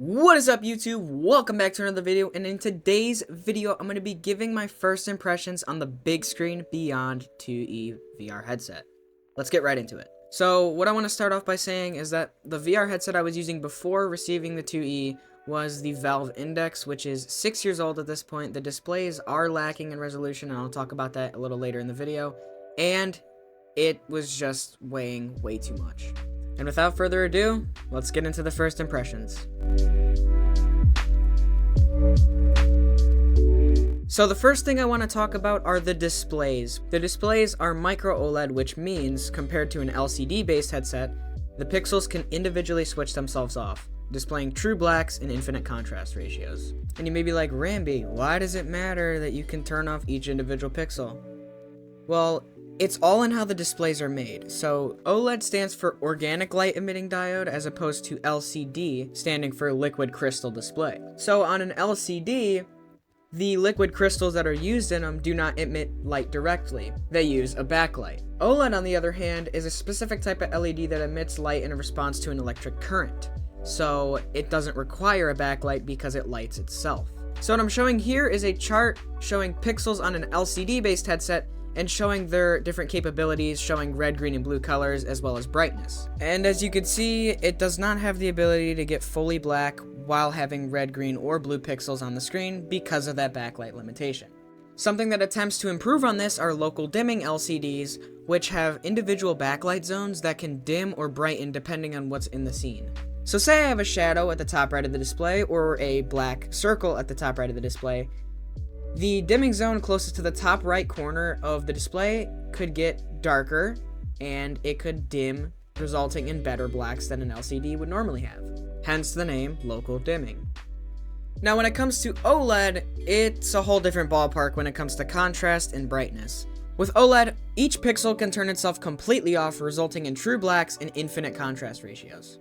What is up, YouTube? Welcome back to another video, and in today's video I'm going to be giving my first impressions on the Bigscreen Beyond 2E VR headset. Let's get right into it. So what I want to start off by saying is that the VR headset I was using before receiving the 2E was the Valve Index, which is 6 years old at this point. The displays are lacking in resolution, and I'll talk about that a little later in the video, and it was just weighing way too much. And without further ado, let's get into the first impressions. So the first thing I want to talk about are the displays. The displays are micro OLED, which means, compared to an LCD-based headset, the pixels can individually switch themselves off, displaying true blacks and infinite contrast ratios. And you may be like, Ramby, why does it matter that you can turn off each individual pixel? Well, it's all in how the displays are made. So OLED stands for organic light emitting diode, as opposed to LCD standing for liquid crystal display. So on an LCD, the liquid crystals that are used in them do not emit light directly. They use a backlight. OLED, on the other hand, is a specific type of LED that emits light in response to an electric current. So it doesn't require a backlight because it lights itself. So what I'm showing here is a chart showing pixels on an LCD-based headset and showing their different capabilities, showing red, green, and blue colors, as well as brightness. And as you can see, it does not have the ability to get fully black while having red, green, or blue pixels on the screen because of that backlight limitation. Something that attempts to improve on this are local dimming LCDs, which have individual backlight zones that can dim or brighten depending on what's in the scene. So say I have a shadow at the top right of the display, or a black circle at the top right of the display. The dimming zone closest to the top right corner of the display could get darker, and it could dim, resulting in better blacks than an LCD would normally have. Hence the name local dimming. Now when it comes to OLED, it's a whole different ballpark when it comes to contrast and brightness. With OLED, each pixel can turn itself completely off, resulting in true blacks and infinite contrast ratios.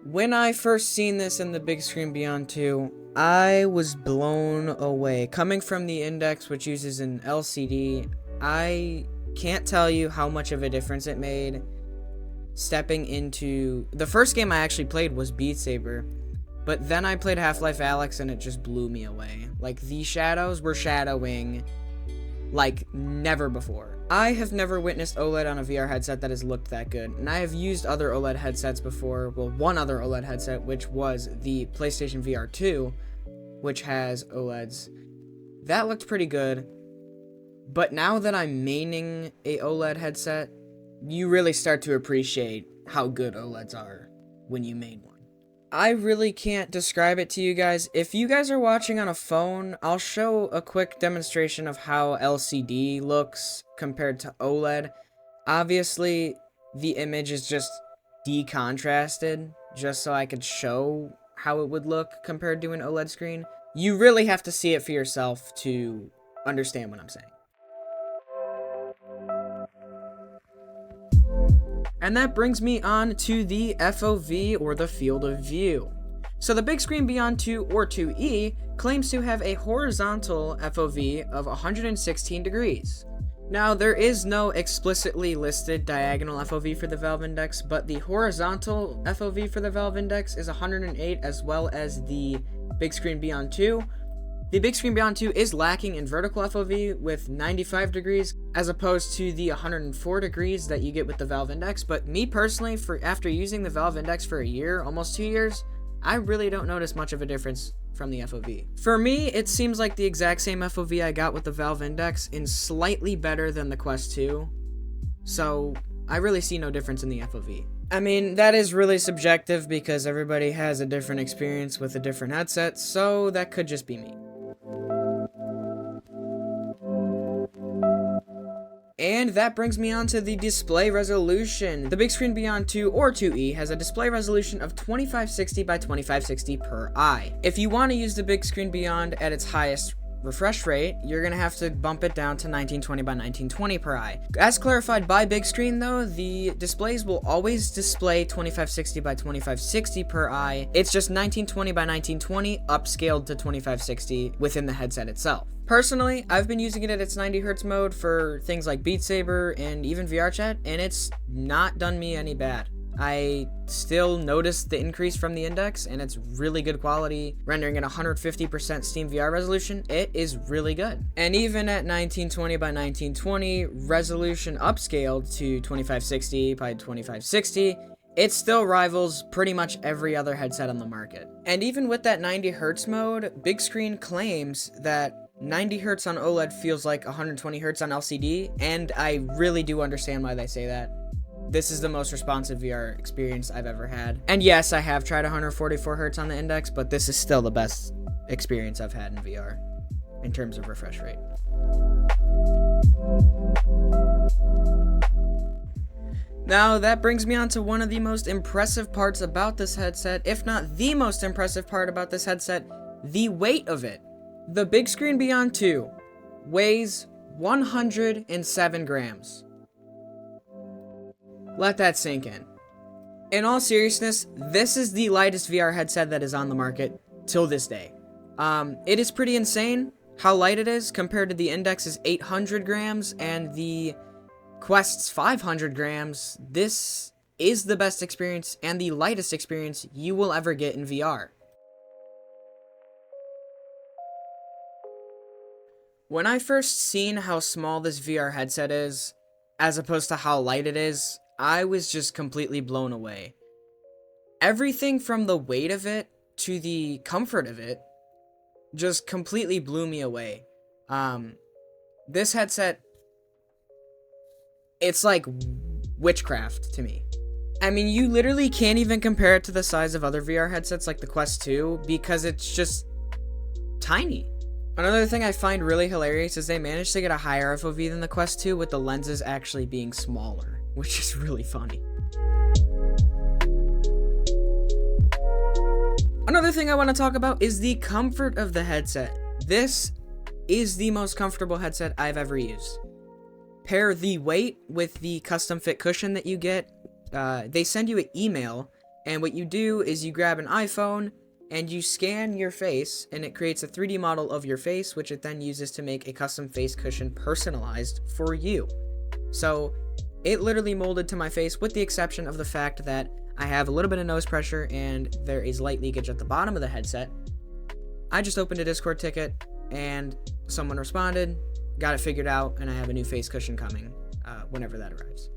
When I first seen this in the Bigscreen Beyond 2, I was blown away. Coming from the Index, which uses an LCD, I can't tell you how much of a difference it made. Stepping into... The first game I actually played was Beat Saber, but then I played Half-Life Alyx and it just blew me away. Like, the shadows were shadowing like never before. I have never witnessed OLED on a VR headset that has looked that good, and I have used other OLED headsets before. Well, one other OLED headset, which was the PlayStation VR 2, which has OLEDs. That looked pretty good, but now that I'm maining a OLED headset, you really start to appreciate how good OLEDs are when you main one. I really can't describe it to you guys. If you guys are watching on a phone, I'll show a quick demonstration of how LCD looks compared to OLED. Obviously, the image is just decontrasted, just so I could show how it would look compared to an OLED screen. You really have to see it for yourself to understand what I'm saying. And that brings me on to the FOV, or the field of view. So the Bigscreen Beyond 2, or 2E, claims to have a horizontal FOV of 116 degrees. Now, there is no explicitly listed diagonal FOV for the Valve Index, but the horizontal FOV for the Valve Index is 108, as well as the Bigscreen Beyond 2. The Bigscreen Beyond 2 is lacking in vertical FOV with 95 degrees, as opposed to the 104 degrees that you get with the Valve Index. But me personally, after using the Valve Index for a year, almost 2 years, I really don't notice much of a difference from the FOV. For me, it seems like the exact same FOV I got with the Valve Index, and slightly better than the Quest 2. So I really see no difference in the FOV. I mean, that is really subjective because everybody has a different experience with a different headset, so that could just be me. And that brings me on to the display resolution. The Bigscreen Beyond 2, or 2E, has a display resolution of 2560 by 2560 per eye. If you want to use the Bigscreen Beyond at its highest refresh rate, you're going to have to bump it down to 1920 by 1920 per eye. As clarified by Bigscreen though, the displays will always display 2560 by 2560 per eye. It's just 1920 by 1920 upscaled to 2560 within the headset itself. Personally, I've been using it at its 90Hz mode for things like Beat Saber and even VR chat, and it's not done me any bad. I still notice the increase from the index, and it's really good quality, rendering at 150% Steam VR resolution. It is really good. And even at 1920 by 1920 resolution upscaled to 2560 by 2560, it still rivals pretty much every other headset on the market. And even with that 90 Hz mode, Bigscreen claims that 90 Hz on OLED feels like 120 Hz on LCD, and I really do understand why they say that. This is the most responsive VR experience I've ever had. And yes, I have tried 144 Hz on the index, but this is still the best experience I've had in VR in terms of refresh rate. Now, that brings me on to one of the most impressive parts about this headset, if not the most impressive part about this headset, the weight of it. The Bigscreen Beyond 2 weighs 107 grams. Let that sink in. In all seriousness, this is the lightest VR headset that is on the market till this day. It is pretty insane how light it is compared to the Index's 800 grams and the Quest's 500 grams. This is the best experience and the lightest experience you will ever get in VR. When I first seen how small this VR headset is, as opposed to how light it is, I was just completely blown away. Everything from the weight of it to the comfort of it just completely blew me away. This headset, it's like witchcraft to me. I mean, you literally can't even compare it to the size of other VR headsets like the Quest 2 because it's just tiny. Another thing I find really hilarious is they managed to get a higher FOV than the Quest 2 with the lenses actually being smaller, which is really funny. Another thing I want to talk about is the comfort of the headset. This is the most comfortable headset I've ever used. Pair the weight with the custom fit cushion that you get. They send you an email, and what you do is you grab an iPhone and you scan your face, and it creates a 3D model of your face, which it then uses to make a custom face cushion personalized for you. So it literally molded to my face, with the exception of the fact that I have a little bit of nose pressure and there is light leakage at the bottom of the headset. I just opened a Discord ticket and someone responded, got it figured out, and I have a new face cushion coming whenever that arrives.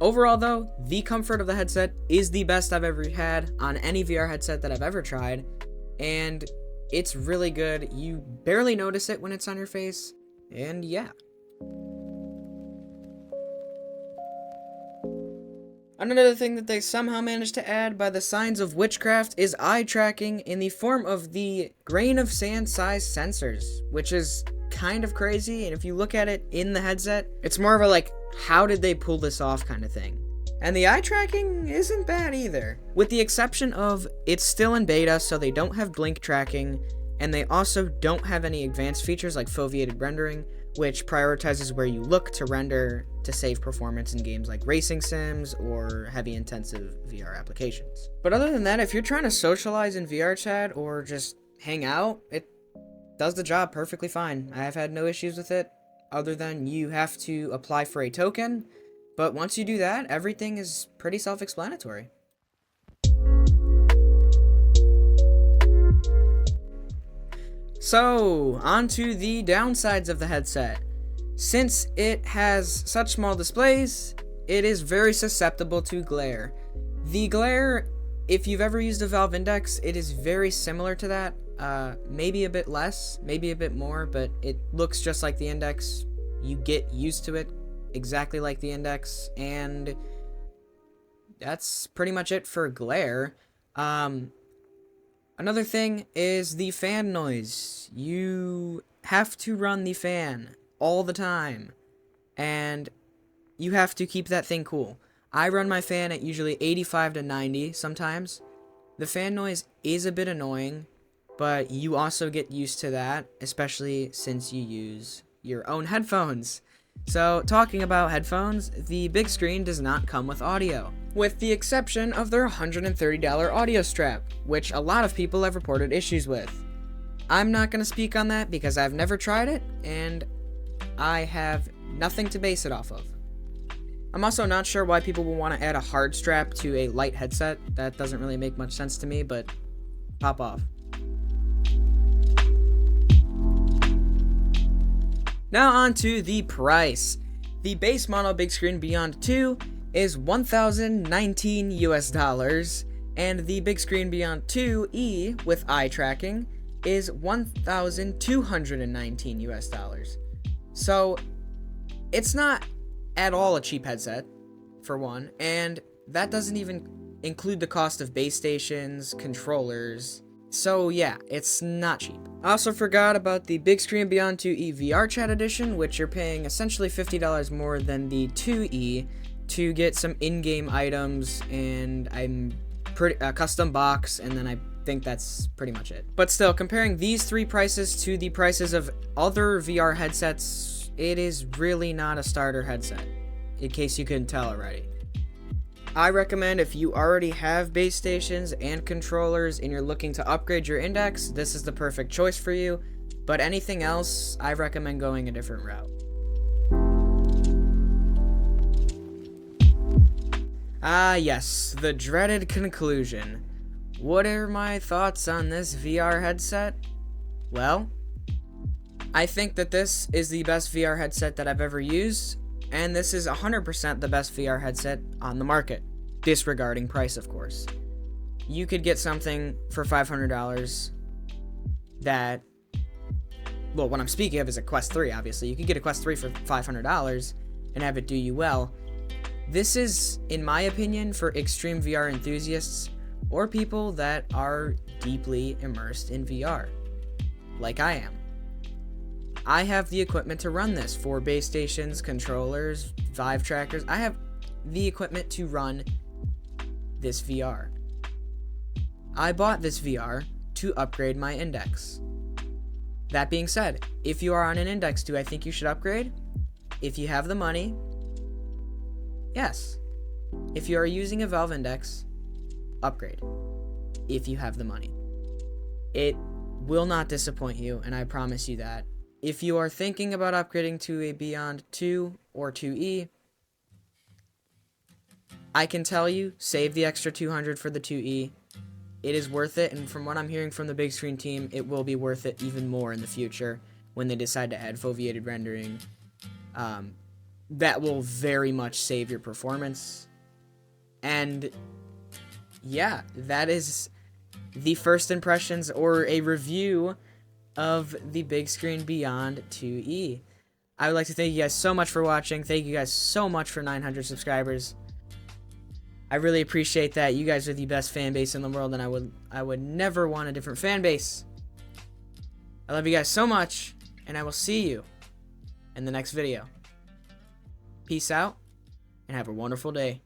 Overall though, the comfort of the headset is the best I've ever had on any VR headset that I've ever tried, and it's really good. You barely notice it when it's on your face, and yeah. Another thing that they somehow managed to add by the signs of witchcraft is eye tracking in the form of the grain of sand size sensors, which is kind of crazy, and if you look at it in the headset, it's more of a like, how did they pull this off kind of thing. And the eye tracking isn't bad either, with the exception of it's still in beta, so they don't have blink tracking, and they also don't have any advanced features like foveated rendering, which prioritizes where you look to render to save performance in games like racing sims or heavy intensive VR applications. But other than that, if you're trying to socialize in VR chat or just hang out, it does the job perfectly fine. I have had no issues with it, other than you have to apply for a token, but once you do that, everything is pretty self-explanatory. So, on to the downsides of the headset. Since it has such small displays, it is very susceptible to glare. The glare, if you've ever used a Valve Index, it is very similar to that. Maybe a bit less, maybe a bit more, but it looks just like the Index. You get used to it exactly like the Index, and that's pretty much it for glare. Another thing is the fan noise. You have to run the fan all the time, and you have to keep that thing cool. I run my fan at usually 85 to 90 sometimes. The fan noise is a bit annoying, but you also get used to that, especially since you use your own headphones. So, talking about headphones, the Bigscreen does not come with audio, with the exception of their $130 audio strap, which a lot of people have reported issues with. I'm not going to speak on that because I've never tried it, and I have nothing to base it off of. I'm also not sure why people will want to add a hard strap to a light headset. That doesn't really make much sense to me, but pop off. Now on to the price. The base model Bigscreen Beyond 2 is $1,019 US, and the Bigscreen Beyond 2E with eye tracking is $1,219 US. So it's not at all a cheap headset, for one, and that doesn't even include the cost of base stations, controllers. So yeah, it's not cheap. I also forgot about the Bigscreen Beyond 2E VR Chat Edition, which you're paying essentially $50 more than the 2E to get some in-game items and a custom box, and then I think that's pretty much it. But still, comparing these three prices to the prices of other VR headsets, it is really not a starter headset, in case you couldn't tell already. I recommend if you already have base stations and controllers and you're looking to upgrade your index, this is the perfect choice for you. But anything else, I recommend going a different route. Ah yes, the dreaded conclusion. What are my thoughts on this VR headset? Well, I think that this is the best VR headset that I've ever used, and this is 100% the best VR headset on the market, disregarding price, of course. You could get something for $500 that, well, what I'm speaking of is a Quest 3, obviously. You could get a Quest 3 for $500 and have it do you well. This is, in my opinion, for extreme VR enthusiasts or people that are deeply immersed in VR, like I am. I have the equipment to run this for base stations, controllers, Vive trackers. I have the equipment to run this VR. I bought this VR to upgrade my index. That being said, if you are on an index, do I think you should upgrade? If you have the money, yes. If you are using a Valve index, upgrade. If you have the money. It will not disappoint you, and I promise you that. If you are thinking about upgrading to a Beyond 2 or 2E, I can tell you, save the extra $200 for the 2E. It is worth it, and from what I'm hearing from the Bigscreen team, it will be worth it even more in the future when they decide to add foveated rendering. That will very much save your performance. And yeah, that is the first impressions or a review of the Bigscreen Beyond 2E. I would like to thank you guys so much for watching. Thank you guys so much for 900 subscribers. I really appreciate that. You guys are the best fan base in the world, and I would never want a different fan base. I love you guys so much, and I will see you in the next video. Peace out, and have a wonderful day.